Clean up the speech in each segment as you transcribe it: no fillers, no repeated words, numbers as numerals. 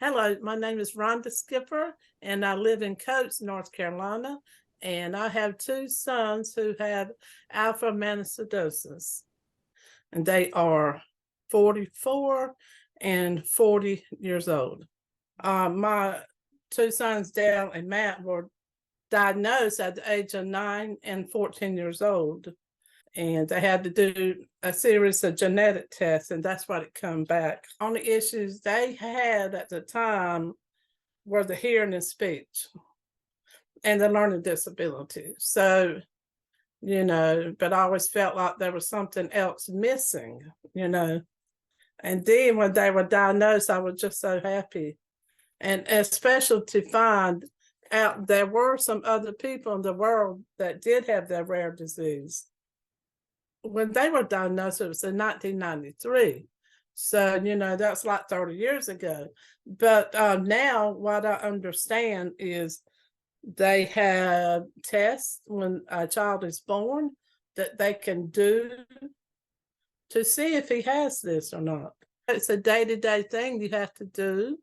Hello, my name is Rhonda Skipper, and I live in Coates, North Carolina. And I have two sons who have Alpha-Mannosidosis, and they are 44 and 40 years old. My two sons, Dale and Matt, were diagnosed at the age of 9 and 14 years old. And they had to do a series of genetic tests, and that's what it come back. Only issues they had at the time were the hearing and speech and the learning disability. So, but I always felt like there was something else missing, And then when they were diagnosed, I was just so happy. And especially to find out there were some other people in the world that did have that rare disease. When they were diagnosed, it was in 1993. So, that's like 30 years ago. But now what I understand is they have tests when a child is born that they can do to see if he has this or not. It's a day-to-day thing you have to do.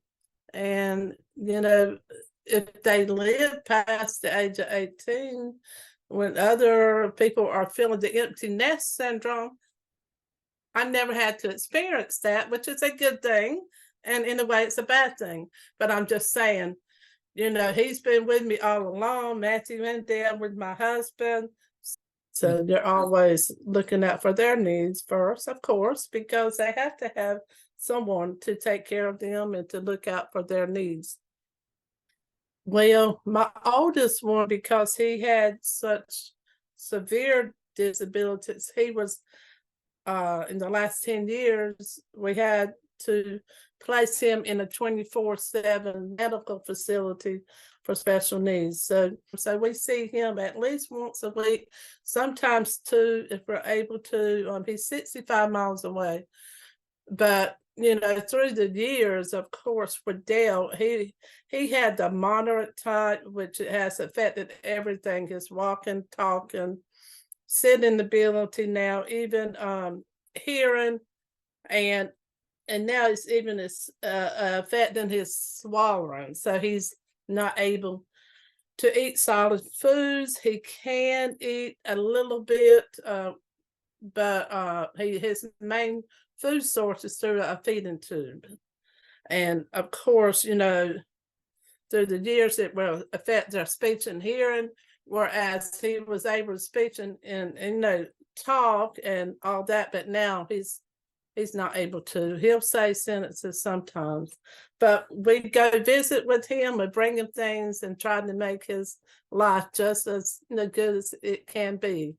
And, if they live past the age of 18, when other people are feeling the empty nest syndrome, I never had to experience that, which is a good thing. And in a way, it's a bad thing. But I'm just saying, he's been with me all along, Matthew and Dale with my husband. So they're always looking out for their needs first, of course, because they have to have someone to take care of them and to look out for their needs. Well, my oldest one, because he had such severe disabilities, he was, in the last 10 years, we had to place him in a 24/7 medical facility for special needs. So we see him at least once a week, sometimes two, if we're able to. He's 65 miles away. But through the years, of course, with Dale, he had the moderate type, which has affected everything: his walking, talking, sitting ability, now even hearing, and now it's even affecting his swallowing. So he's not able to eat solid foods. He can eat a little bit, but his main food source is through a feeding tube. And of course, through the years it will affect their speech and hearing, whereas he was able to speak and talk and all that, but now he's not able to. He'll say sentences sometimes, but we go visit with him and bring him things and try to make his life just as good as it can be.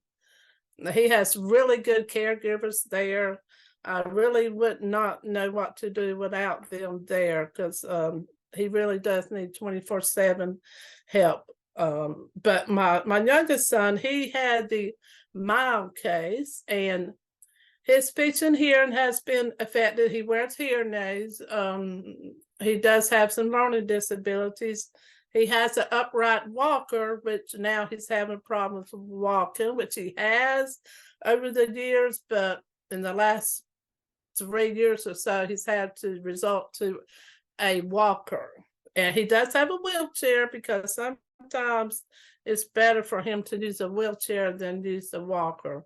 He has really good caregivers there. I really would not know what to do without them there, because he really does need 24/7 help. But my youngest son, he had the mild case, and his speech and hearing has been affected. He wears hearing aids. He does have some learning disabilities. He has an upright walker, which now he's having problems with walking, which he has over the years, but in the last 3 years or so, he's had to resort to a walker. And he does have a wheelchair, because sometimes it's better for him to use a wheelchair than use a walker.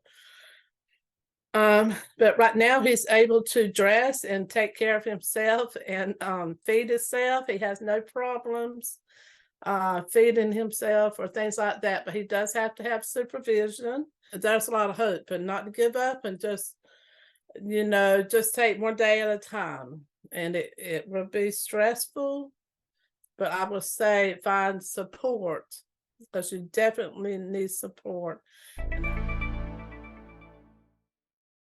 But right now he's able to dress and take care of himself and feed himself. He has no problems feeding himself or things like that, but he does have to have supervision. There's a lot of hope, and not to give up, and just take one day at a time. And it will be stressful, but I would say find support, because you definitely need support.